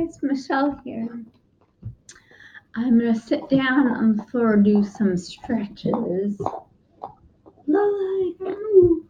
guys, Michelle here. I'm gonna sit down on the floor and do some stretches. Lola, no.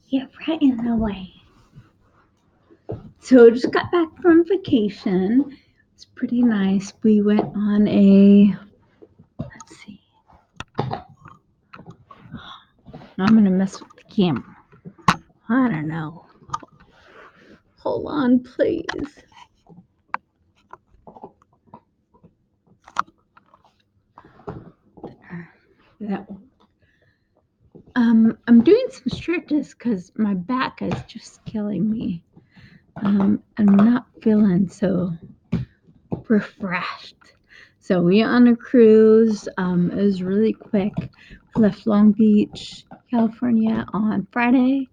Yeah, right in the way. So just got back from vacation. It's pretty nice. We went on let's see. I'm gonna mess with the camera. I don't know. Hold on, please. There. I'm doing some stretches because my back is just killing me. I'm not feeling so refreshed. So we went on a cruise. It was really quick. We left Long Beach, California on Friday,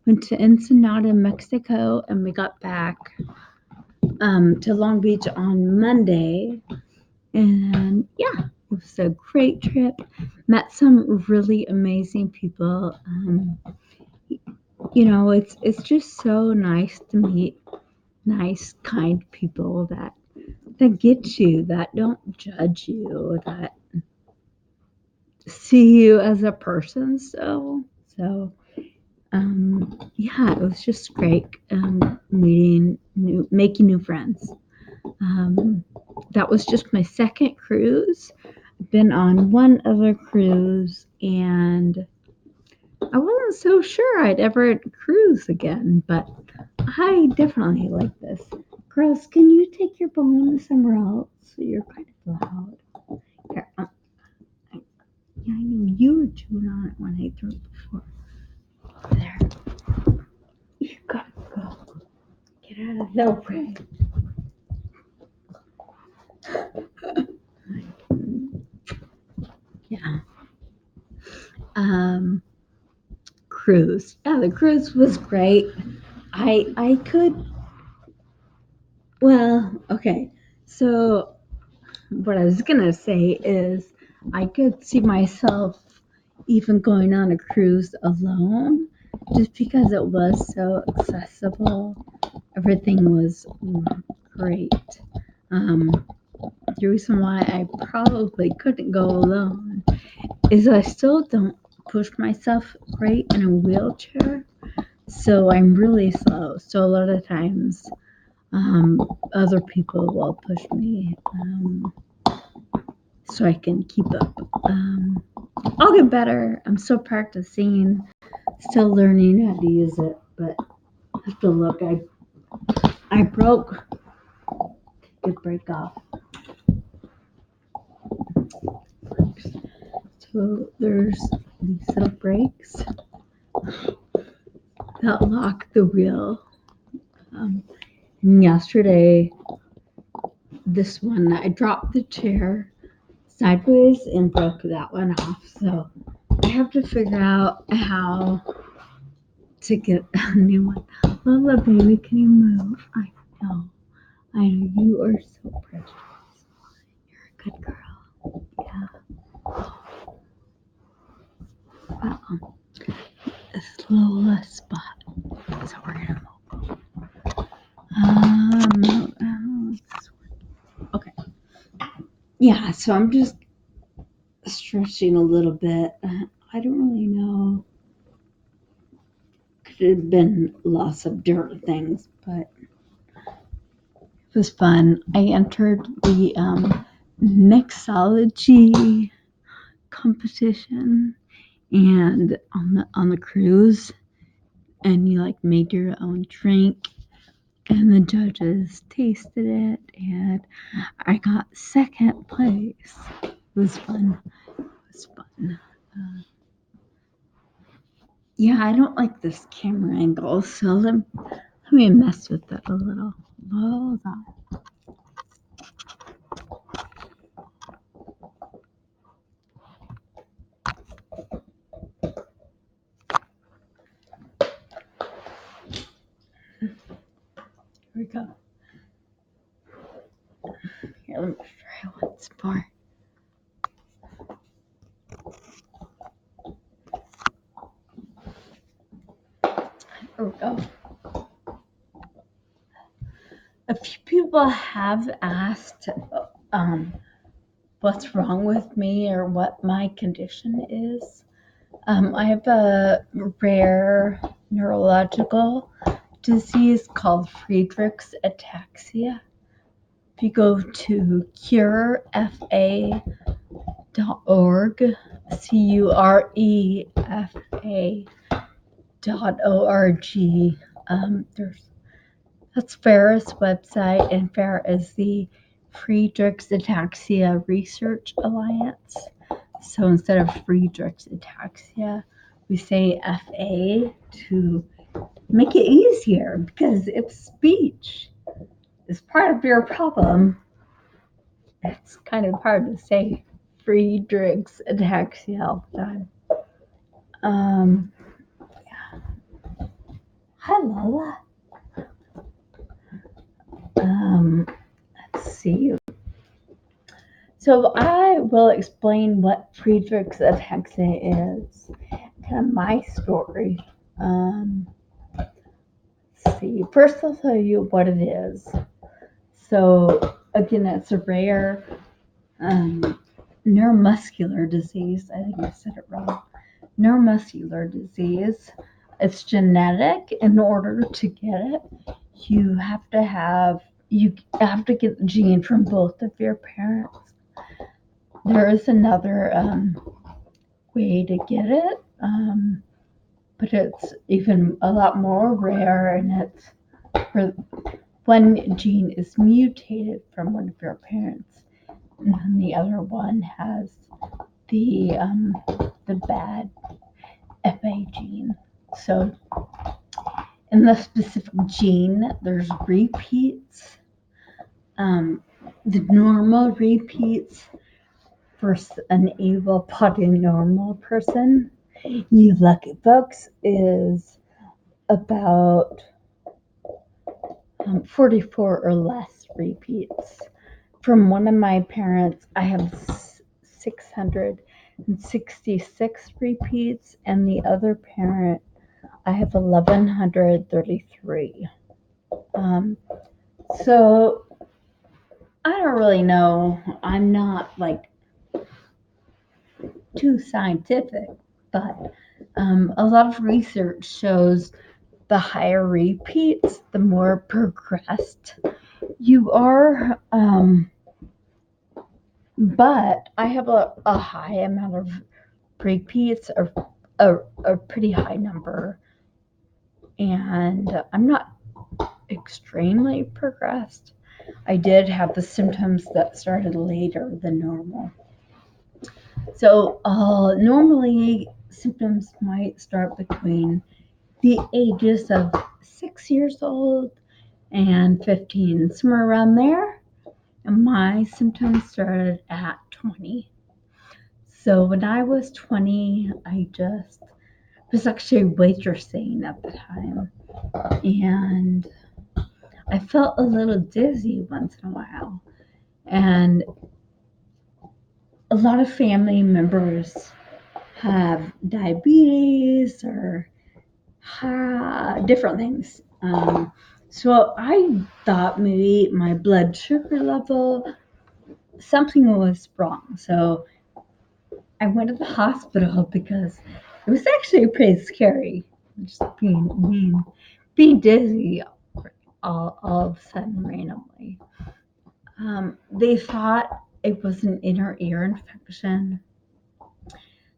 went to Ensenada, Mexico, and we got back to Long Beach on Monday. And yeah, it was a great trip. Met some really amazing people. It's just so nice to meet nice, kind people that get you, that don't judge you, that see you as a person. So yeah, it was just great making new friends. That was just my second cruise. I've been on one other cruise, and I wasn't so sure I'd ever cruise again, but I definitely like this. Girls, can you take your balloon somewhere else? You're kind of loud. Here, yeah, I knew you were chewing on it when I threw it before. There. You gotta go. Get out of the way. Yeah. Cruise. Yeah, the cruise was great. I could. Well, okay. So what I was gonna say is I could see myself even going on a cruise alone, just because it was so accessible. Everything was great. The reason why I probably couldn't go alone is I still don't push myself great in a wheelchair, so I'm really slow. So a lot of times, other people will push me so I can keep up. I'll get better. I'm still practicing, still learning how to use it, but I have to look. I broke. Did break off. So there's these little brakes that lock the wheel. And yesterday, this one, I dropped the chair sideways and broke that one off. So I have to figure out how to get a new one. Lola, baby, can you move? I know you are so precious. You're a good girl. Yeah. This Lola spot. So we're gonna move. Okay. Yeah. So I'm just stretching a little bit. I don't really know. Could have been lots of different things, but it was fun. I entered the mixology competition, and on the cruise, and you like made your own drink, and the judges tasted it, and I got second place. It was fun. Yeah, I don't like this camera angle, so let me mess with it a little. Hold on. Here we go. Here, let me try once more. Here we go. A few people have asked what's wrong with me or what my condition is. I have a rare neurological disease called Friedreich's ataxia. If you go to curefa.org, curefa.org, that's Farah's website, and Farah is the Friedreich's Ataxia Research Alliance. So instead of Friedreich's Ataxia, we say FA to make it easier, because if speech is part of your problem, it's kind of hard to say Friedreich's Ataxia all the time. Yeah. Hi, Lola. Let's see. So I will explain what Friedreich's ataxia is, kind of my story. Let's see. First, I'll tell you what it is. So again, it's a rare neuromuscular disease. I think I said it wrong. Neuromuscular disease. It's genetic. In order to get it, you have to get the gene from both of your parents. There is another way to get it, but it's even a lot more rare, and it's for one gene is mutated from one of your parents, and then the other one has the bad FA gene. So in the specific gene, there's repeats. The normal repeats for an able-bodied normal person, you lucky folks, is about 44 or less repeats. From one of my parents, I have 666 repeats, and the other parent, I have 1,133. So I don't really know. I'm not like too scientific, but a lot of research shows the higher repeats, the more progressed you are. But I have a high amount of repeats, a pretty high number, and I'm not extremely progressed. I did have the symptoms that started later than normal. So normally symptoms might start between the ages of 6 years old and 15, somewhere around there. And my symptoms started at 20. So when I was 20, I just was actually waitressing at the time. And I felt a little dizzy once in a while. And a lot of family members have diabetes or different things. So I thought maybe my blood sugar level, something was wrong. So I went to the hospital because it was actually pretty scary, just being dizzy all of a sudden randomly. They thought it was an inner ear infection.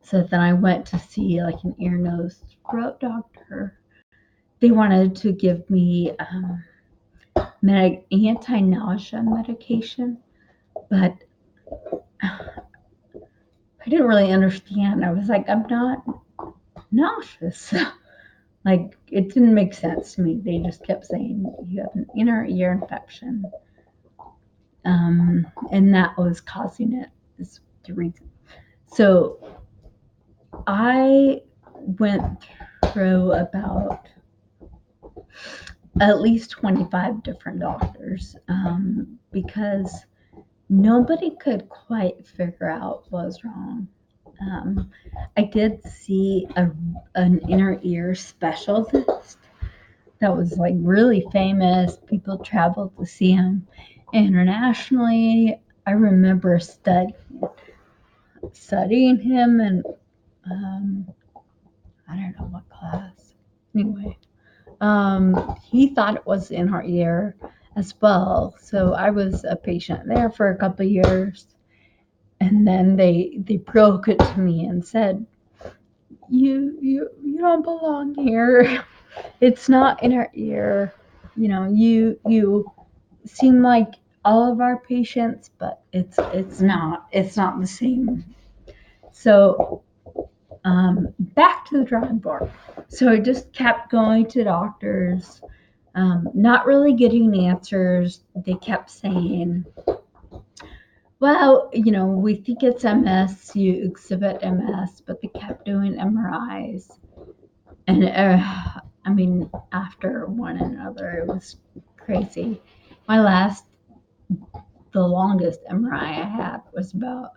So then I went to see like an ear, nose, throat doctor. They wanted to give me anti-nausea medication, but I didn't really understand. I was like, I'm not nauseous. Like, it didn't make sense to me. They just kept saying, you have an inner ear infection. And that was causing it, is the reason. So I went through about at least 25 different doctors because nobody could quite figure out what was wrong. I did see an inner ear specialist, that was like really famous. People traveled to see him internationally. I remember studying him, and I don't know what class. Anyway, he thought it was in our ear as well. So I was a patient there for a couple of years, and then they broke it to me and said, you don't belong here. It's not in our ear. You know, you seem like all of our patients, but it's not the same. So back to the drawing board. So I just kept going to doctors, not really getting answers. They kept saying, well, you know, we think it's MS, you exhibit MS, but they kept doing MRIs. And I mean, after one another, it was crazy. The longest MRI I had was about,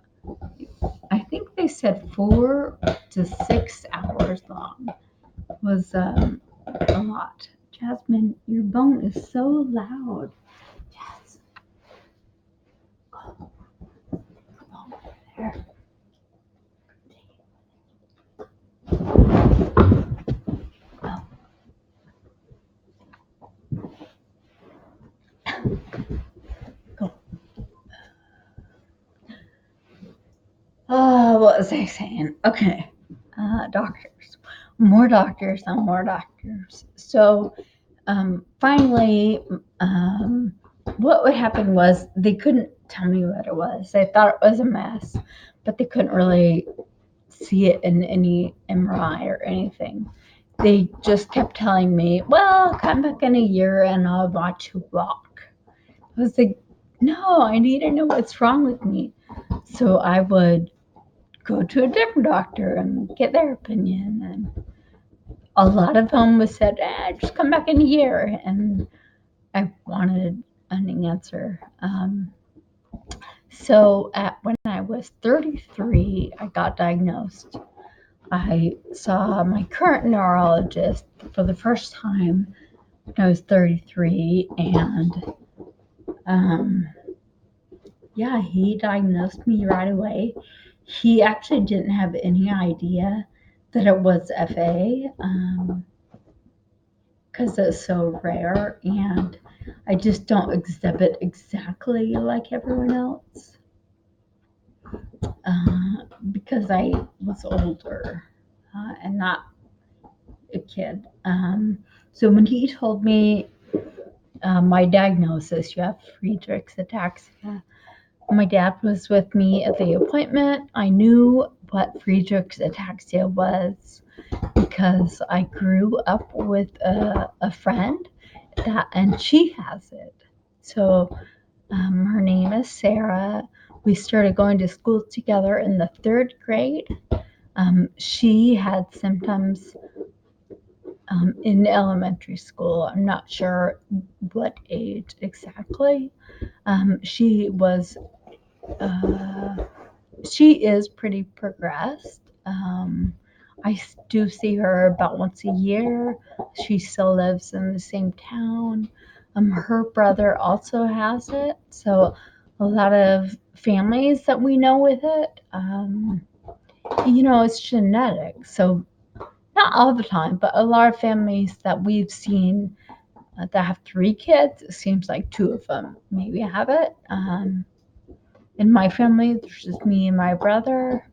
I think they said 4 to 6 hours long. It was a lot. Jasmine, your bone is so loud. Yes. Come over there. Go. Oh, what was I saying? Okay. Doctors. More doctors and more doctors. So finally, what would happen was they couldn't tell me what it was. They thought it was a mess, but they couldn't really see it in any MRI or anything. They just kept telling me, well, come back in a year and I'll watch you walk. I was like, no, I need to know what's wrong with me. So I would go to a different doctor and get their opinion. And a lot of them was said, just come back in a year. And I wanted an answer. So when I was 33, I got diagnosed. I saw my current neurologist for the first time when I was 33, and yeah, he diagnosed me right away. He actually didn't have any idea that it was FA because it's so rare, and I just don't exhibit exactly like everyone else because I was older and not a kid. So when he told me my diagnosis, you have Friedreich's ataxia, my dad was with me at the appointment. I knew what Friedreich's ataxia was because I grew up with a friend and she has it. So her name is Sarah. We started going to school together in the 3rd grade. She had symptoms in elementary school. I'm not sure what age exactly. She is pretty progressed. I do see her about once a year. She still lives in the same town. Her brother also has it, so a lot of families that we know with it, it's genetic. So not all the time, but a lot of families that we've seen that have 3 kids, it seems like 2 of them maybe have it. In my family, there's just me and my brother,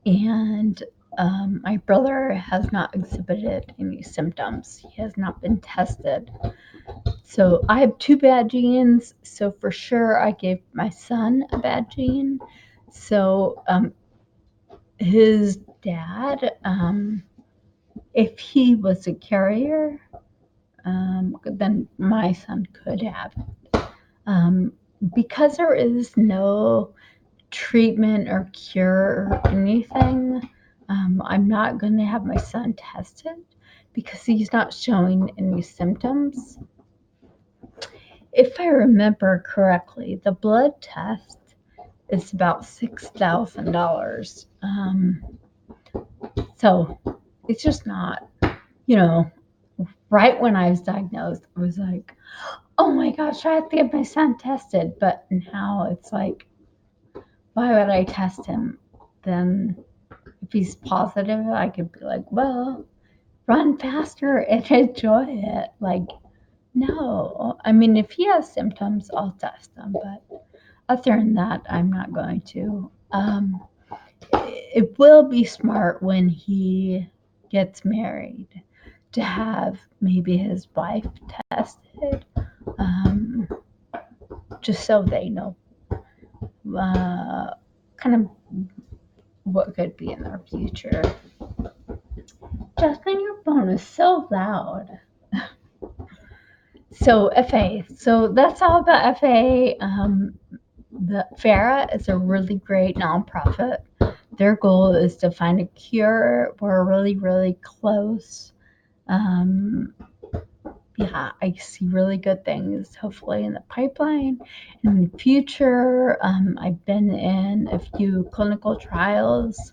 and my brother has not exhibited any symptoms. He has not been tested. So I have 2 bad genes, so for sure I gave my son a bad gene. So his dad, if he was a carrier, then my son could have it. Because there is no treatment or cure or anything, I'm not going to have my son tested because he's not showing any symptoms. If I remember correctly, the blood test is about $6,000. So it's just not, right when I was diagnosed, I was like, oh my gosh, I have to get my son tested. But now it's like, why would I test him? Then if he's positive, I could be like, well, run faster and enjoy it. Like, no. I mean, if he has symptoms, I'll test him. But other than that, I'm not going to. It will be smart when he gets married to have maybe his wife tested, um, just so they know kind of what could be in their future. Justin, your phone is so loud. So FA, so that's all about FA. The FARA is a really great nonprofit. Their goal is to find a cure. We're really, really close. Um, yeah, I see really good things, hopefully in the pipeline. In the future, I've been in a few clinical trials.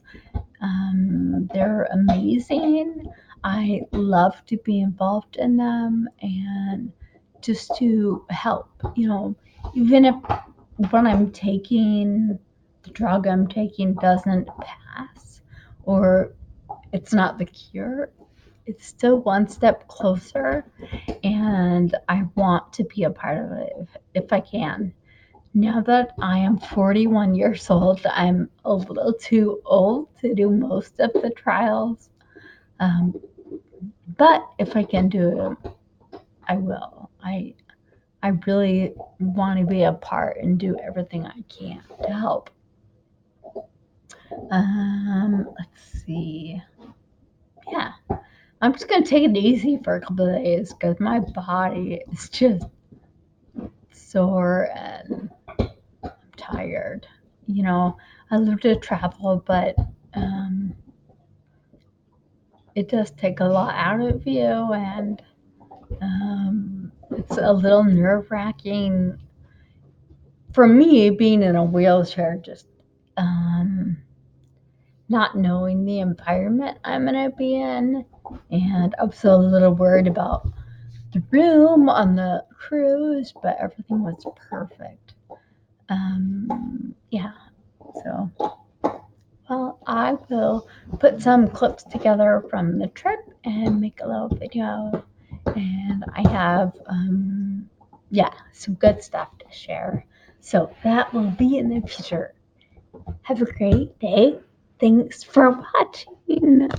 They're amazing. I love to be involved in them and just to help, even if what I'm taking, the drug I'm taking doesn't pass or it's not the cure, it's still one step closer and I want to be a part of it if I can. Now that I am 41 years old, I'm a little too old to do most of the trials. Um, but if I can do it, I will. I really want to be a part and do everything I can to help. Let's see. Yeah, I'm just gonna take it easy for a couple of days because my body is just sore and I'm tired. I love to travel, but it does take a lot out of you, and it's a little nerve wracking for me being in a wheelchair, just not knowing the environment I'm going to be in. And I was a little worried about the room on the cruise, but everything was perfect. Yeah, so. Well, I will put some clips together from the trip and make a little video. And I have, some good stuff to share. So that will be in the future. Have a great day. Thanks for watching.